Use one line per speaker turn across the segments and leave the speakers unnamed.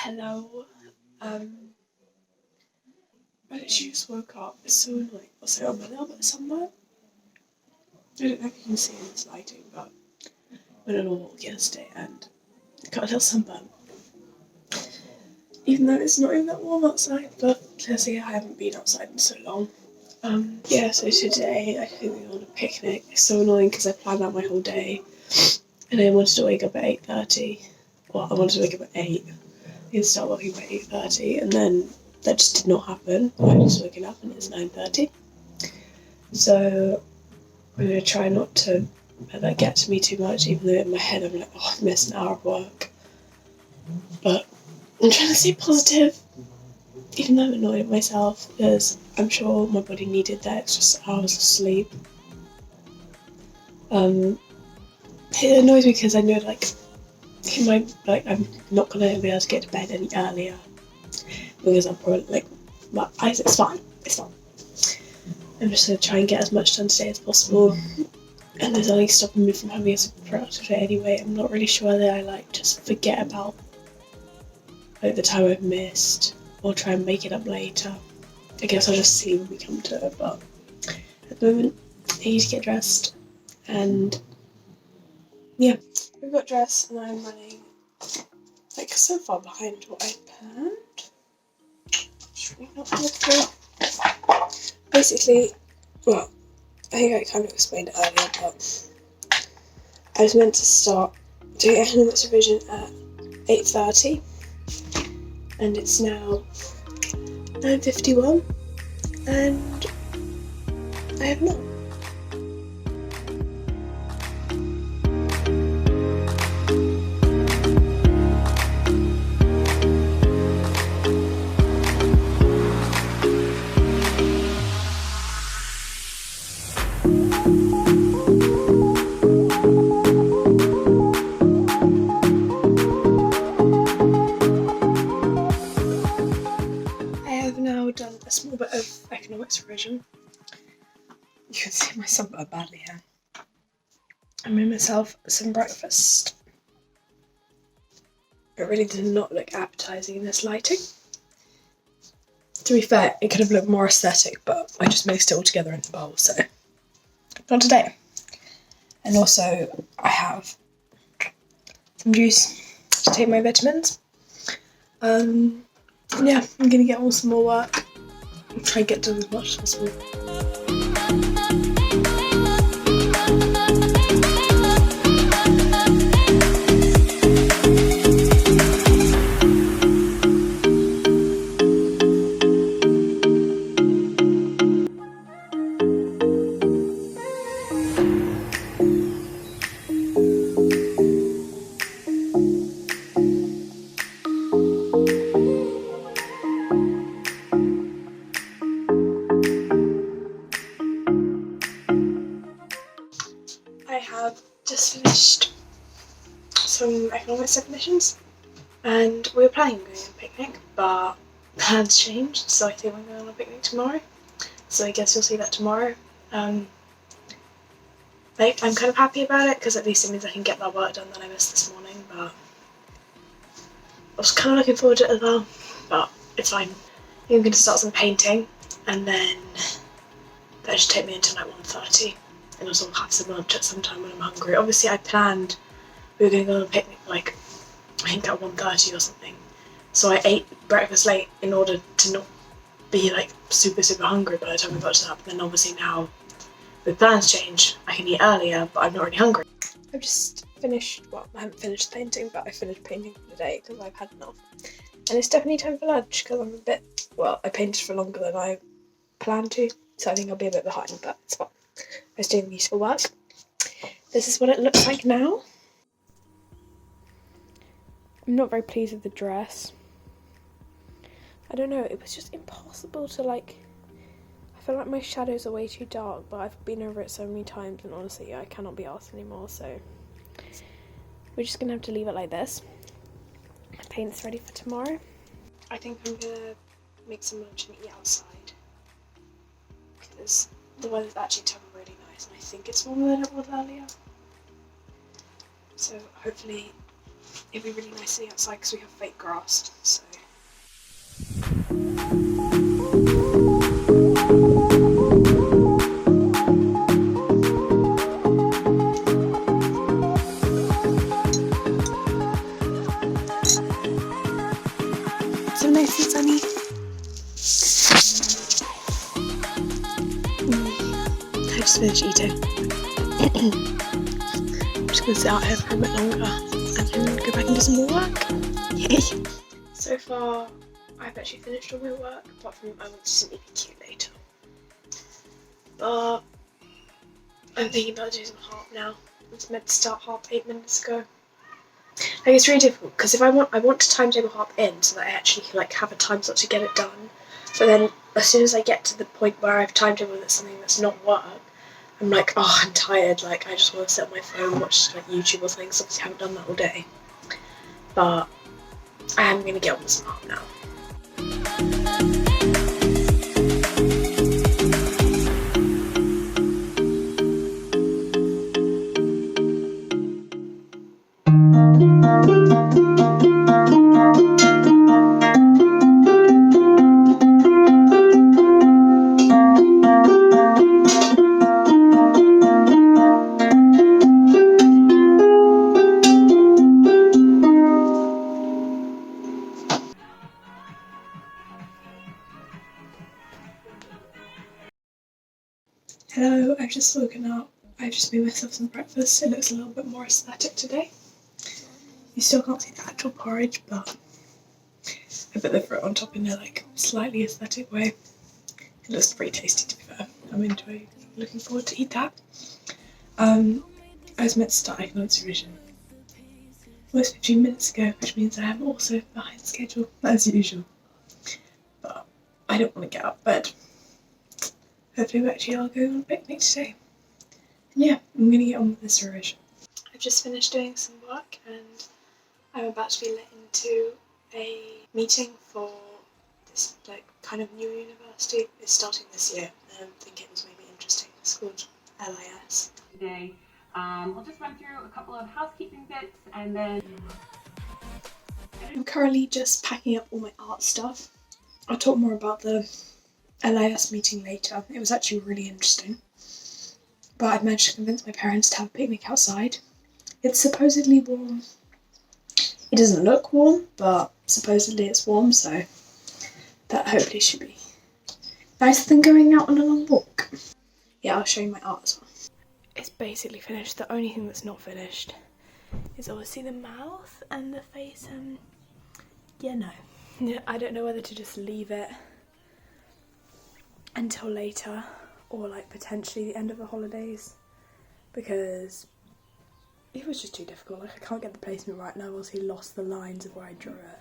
Hello. I literally just woke up. It's so annoying. Also, I'm a little bit sunburned. I don't know if you can see in this lighting, but I went on a walk yesterday and I got a little sunburn. Even though it's not even that warm outside, but clearly I haven't been outside in so long. So today I think we're on a picnic. It's so annoying because I planned out my whole day and I wanted to wake up at 8:30. Well, I wanted to wake up at 8 and start working by 8:30, and then that just did not happen. I just woken up and it's 9:30. So I'm going to try not to let that get to me too much, even though in my head I'm like, oh, I've missed an hour of work. But I'm trying to stay positive, even though I'm annoyed at myself, because I'm sure my body needed that extra hours of sleep. It annoys me because I know, I'm not going to be able to get to bed any earlier, because I'm probably, it's fine. I'm just going to try and get as much done today as possible. And there's only stopping me from having a productive day anyway. I'm not really sure that I just forget about the time I've missed or try and make it up later. I guess I'll just see when we come to it, but at the moment I need to get dressed and yeah. We got dressed and I'm running so far behind what I planned. Should we not look through? Basically, well, I think I kind of explained it earlier, but I was meant to start doing economics revision at 8:30, and it's now 9:51, and I have not. Done a small bit of economics revision. You can see my sunburn badly here. I made myself some breakfast. It really did not look appetising in this lighting. To be fair, it could have looked more aesthetic, but I just mixed it all together in a bowl, so not today. And also I have some juice to take my vitamins. Yeah, I'm gonna get on some more work and try and get done as much as possible. I have just finished some economics definitions and we were planning on going on a picnic, but plans changed, so I think we're going on a picnic tomorrow. So I guess you'll see that tomorrow. I'm kind of happy about it because at least it means I can get that work done that I missed this morning, but I was kind of looking forward to it as well, but it's fine. I'm going to start some painting and then that should take me until 1:30. And also have some lunch at some time when I'm hungry. Obviously I planned we were going to go on a picnic I think at 1:30 or something. So I ate breakfast late in order to not be super hungry by the time we got to that. But then obviously now with plans change, I can eat earlier, but I'm not really hungry. I've just finished, well, I haven't finished painting, but I finished painting for the day because I've had enough. And it's definitely time for lunch because I'm I painted for longer than I planned to, so I think I'll be a bit behind, but it's fine. I was doing useful work. This is what it looks like now. I'm not very pleased with the dress. I don't know, it was just impossible to I feel like my shadows are way too dark, but I've been over it so many times and honestly I cannot be asked anymore, so we're just gonna have to leave it like this. Paint's ready for tomorrow. I think I'm gonna make some lunch and eat outside because the weather's actually turned really nice and I think it's warmer than it was earlier. So hopefully it'd be really nice sitting outside because we have fake grass, so. So nice and sunny. I just finished eating. I'm just gonna sit out here for a bit longer and then go back and do some more work. Yay! So far, I've actually finished all my work, apart from I want to do some EPQ later. But I'm thinking about doing some harp now. It's meant to start harp 8 minutes ago. Like, it's really difficult because if I want to timetable harp in so that I actually like have a time slot to get it done. But then as soon as I get to the point where I've timetabled that's something that's not work, I'm like, oh, I'm tired. Like, I just want to sit on my phone and watch like YouTube or something. So obviously I haven't done that all day. But I am gonna get on with some harp now. Hello, I've just woken up. I've just made myself some breakfast. It looks a little bit more aesthetic today. You still can't see the actual porridge, but I put the fruit on top in a like slightly aesthetic way. It looks pretty tasty, to be fair. I'm looking forward to eat that. I was meant to start economics revision almost 15 minutes ago, which means I am also behind schedule as usual. But I don't want to get out of bed. Hopefully I'll go on a picnic today. And yeah, I'm going to get on with this revision. I've just finished doing some work and I'm about to be let into a meeting for this like kind of new university. It's starting this year and I think it was maybe interesting. It's called LIS.
Today, we'll just run through a couple of housekeeping bits and then...
I'm currently just packing up all my art stuff. I'll talk more about the LIS meeting later. It was actually really interesting. But I've managed to convince my parents to have a picnic outside. It's supposedly warm. It doesn't look warm, but supposedly it's warm, so that hopefully should be nicer than going out on a long walk. Yeah, I'll show you my art as well. It's basically finished. The only thing that's not finished is obviously the mouth and the face, and yeah, no. I don't know whether to just leave it until later or like potentially the end of the holidays, because it was just too difficult. Like, I can't get the placement right now. I obviously lost the lines of where I drew it,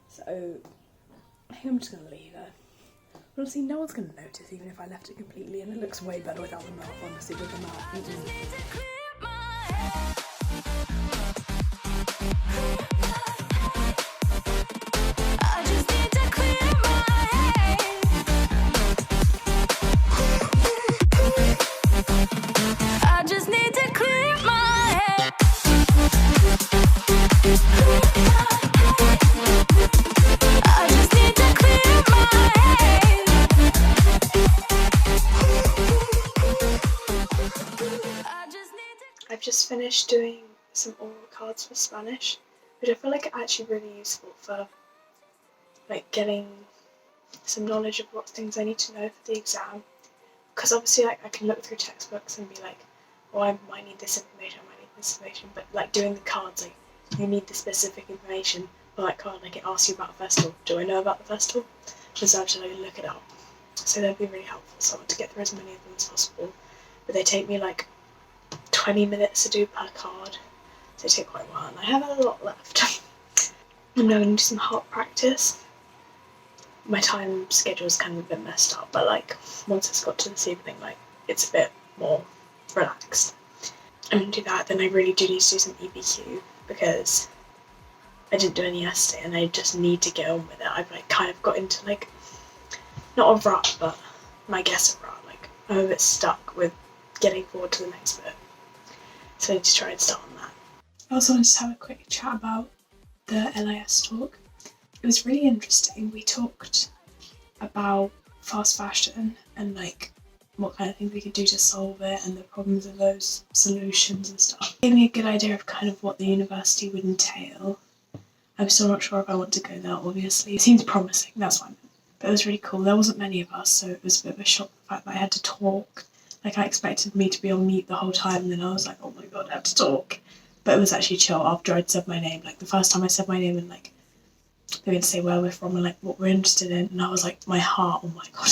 so I think I'm just gonna leave it. Honestly, no one's gonna notice even if I left it completely, and it looks way better without the mouth, honestly, with the mouth. I've just finished doing some oral cards for Spanish, which I feel like are actually really useful for like getting some knowledge of what things I need to know for the exam. Because obviously like I can look through textbooks and be like, oh, I might need this information, I might need this information, but like doing the cards, like you need the specific information for that card. Like it asks you about a festival. Do I know about the festival? Just actually like, look it up. So that'd be really helpful. So I want to get through as many of them as possible. But they take me like 20 minutes to do per card, so they take quite a while, and I have a lot left. I'm now going to do some harp practice. My time schedule's kind of a bit messed up, but like once it's got to this evening, like it's a bit more relaxed. I'm going to do that. Then I really do need to do some EPQ because I didn't do any yesterday and I just need to get on with it. I've like kind of got into like, not a rut, but I guess a rut. Like I'm a bit stuck with getting forward to the next bit. So I need to try and start on that. I also wanted to have a quick chat about the LIS talk. It was really interesting. We talked about fast fashion and like what kind of things we could do to solve it and the problems of those solutions and stuff. It gave me a good idea of kind of what the university would entail. I'm still not sure if I want to go there, obviously. It seems promising, that's what I meant. But it was really cool. There wasn't many of us, so it was a bit of a shock, the fact that I had to talk. Like, I expected me to be on mute the whole time, and then I was like, oh my god, I have to talk. But it was actually chill after I'd said my name. Like, the first time I said my name and like, they would say where we're from and like what we're interested in, and I was like, my heart, oh my god.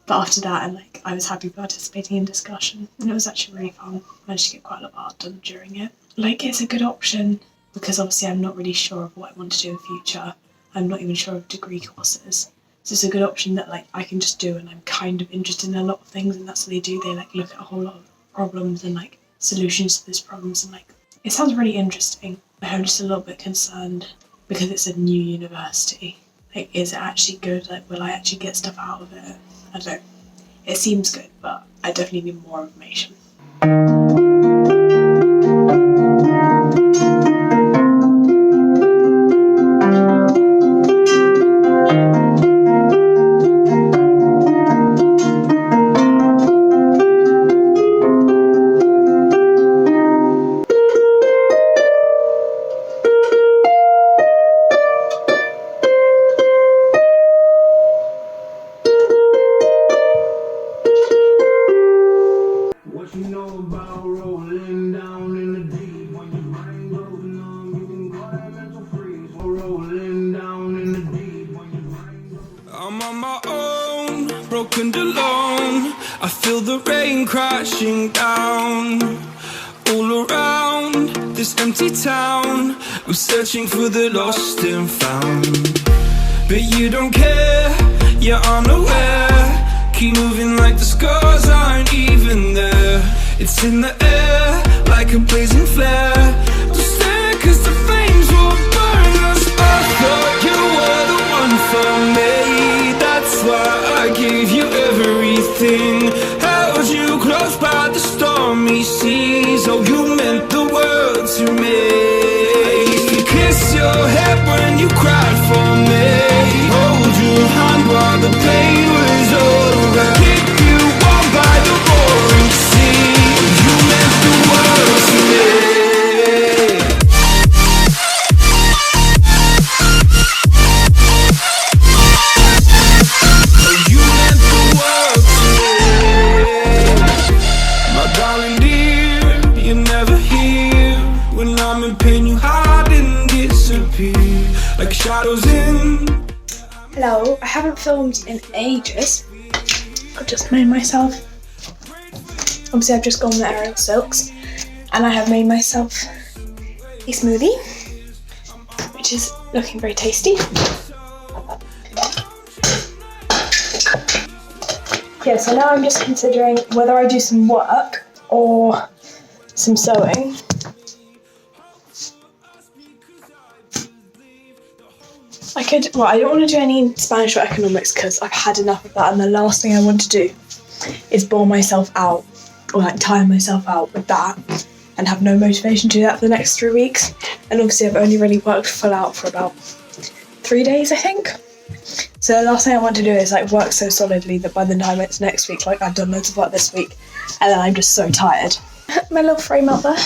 But after that, and like, I was happy participating in discussion, and it was actually really fun. I managed to get quite a lot of art done during it. Like, it's a good option, because obviously I'm not really sure of what I want to do in future. I'm not even sure of degree courses. So it's a good option that like I can just do, and I'm kind of interested in a lot of things, and that's what they do. They like look at a whole lot of problems and like solutions to those problems, and like it sounds really interesting. I'm just a little bit concerned because it's a new university. Like, is it actually good? Like, will I actually get stuff out of it? I don't know. It seems good, but I definitely need more information.
I'm on my own, broken alone. I feel the rain crashing down all around this empty town. I'm searching for the lost and found, but you don't care, you're unaware. Keep moving like the scars aren't even there. It's in the air like a blazing flare. Don't stare, cause the flames will burn us. I thought you were the one for me, that's why I gave you everything. Held you close by the stormy seas. Oh, you meant the world to me. I used to kiss your head when you cried for me, hold your hand while the pain was over, keep you warm by the roaring sea. You meant the world to me. You meant the world to me. My darling dear, you're never here. When I'm in pain, you hide and disappear like shadows in.
Hello, I haven't filmed in ages. I've just made myself, obviously I've just gone the aerial silks, and I have made myself a smoothie, which is looking very tasty. Yeah, so now I'm just considering whether I do some work or some sewing. I don't want to do any Spanish or economics because I've had enough of that, and the last thing I want to do is bore myself out or like tire myself out with that and have no motivation to do that for the next 3 weeks. And obviously I've only really worked full out for about 3 days, I think. So the last thing I want to do is like work so solidly that by the time it's next week, like I've done loads of work this week and then I'm just so tired. My little frame out there.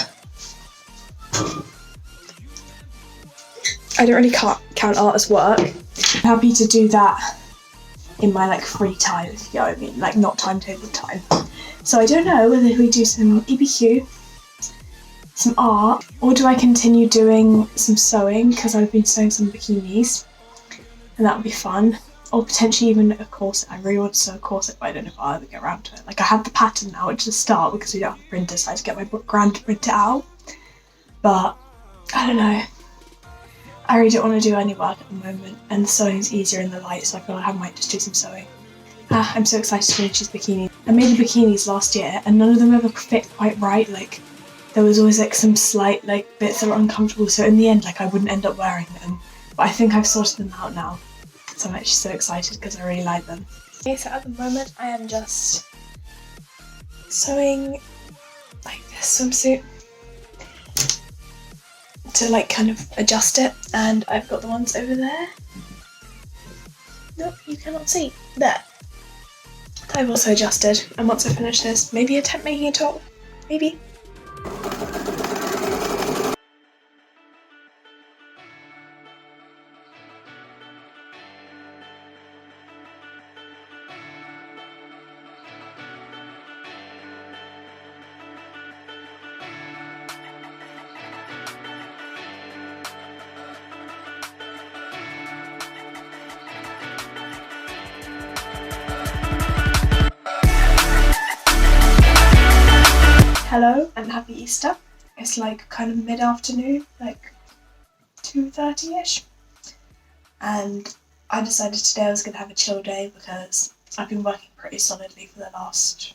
I don't really count art as work. I'm happy to do that in my like free time, if you know what I mean, like not timetable time. So I don't know whether we do some EBQ, some art, or do I continue doing some sewing, because I've been sewing some bikinis and that would be fun, or potentially even a corset. I really want to sew a corset, but I don't know if I'll ever get around to it. Like, I have the pattern now, which is a start because we don't have a printer, so I had to get my gran to print it out, but I don't know. I really don't want to do any work at the moment, and sewing's easier in the light, so I feel like I might just do some sewing. I'm so excited to finish these bikinis. I made the bikinis last year, and none of them ever fit quite right. Like, there was always like some slight like bits that were uncomfortable, so in the end, like I wouldn't end up wearing them. But I think I've sorted them out now, so I'm actually so excited because I really like them. Okay, so at the moment I am just sewing like this swimsuit. to like kind of adjust it, and I've got the ones over there. Nope, you cannot see. There. I've also adjusted, and once I finish this, maybe attempt making a top. Maybe. Hello and happy Easter. It's like kind of mid-afternoon, like 2:30ish. And I decided today I was going to have a chill day because I've been working pretty solidly for the last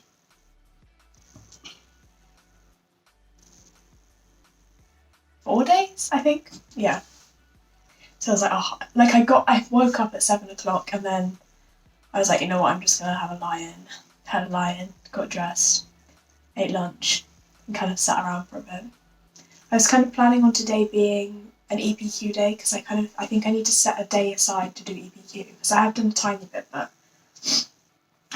4 days, I think. Yeah. So I was like, oh, like I woke up at 7 o'clock and then I was like, you know what, I'm just going to have a lie-in. Had a lie-in, got dressed, ate lunch, and kind of sat around for a bit. I was kind of planning on today being an EPQ day because I think I need to set a day aside to do EPQ because I have done a tiny bit, but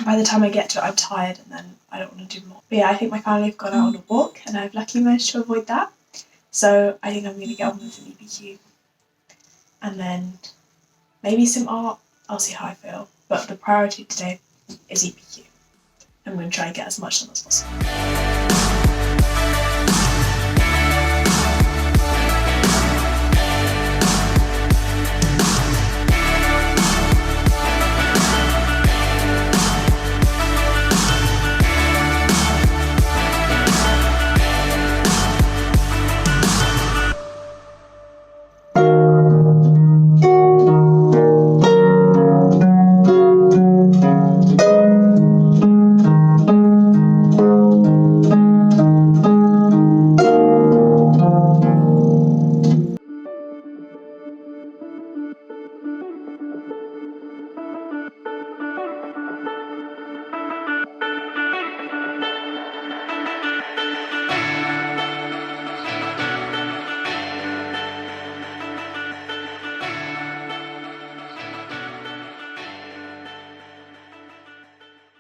by the time I get to it, I'm tired and then I don't want to do more. But yeah, I think my family have gone out on a walk and I've luckily managed to avoid that. So I think I'm going to get on with an EPQ. And then maybe some art. I'll see how I feel. But the priority today is EPQ. I'm going to try and get as much done as possible.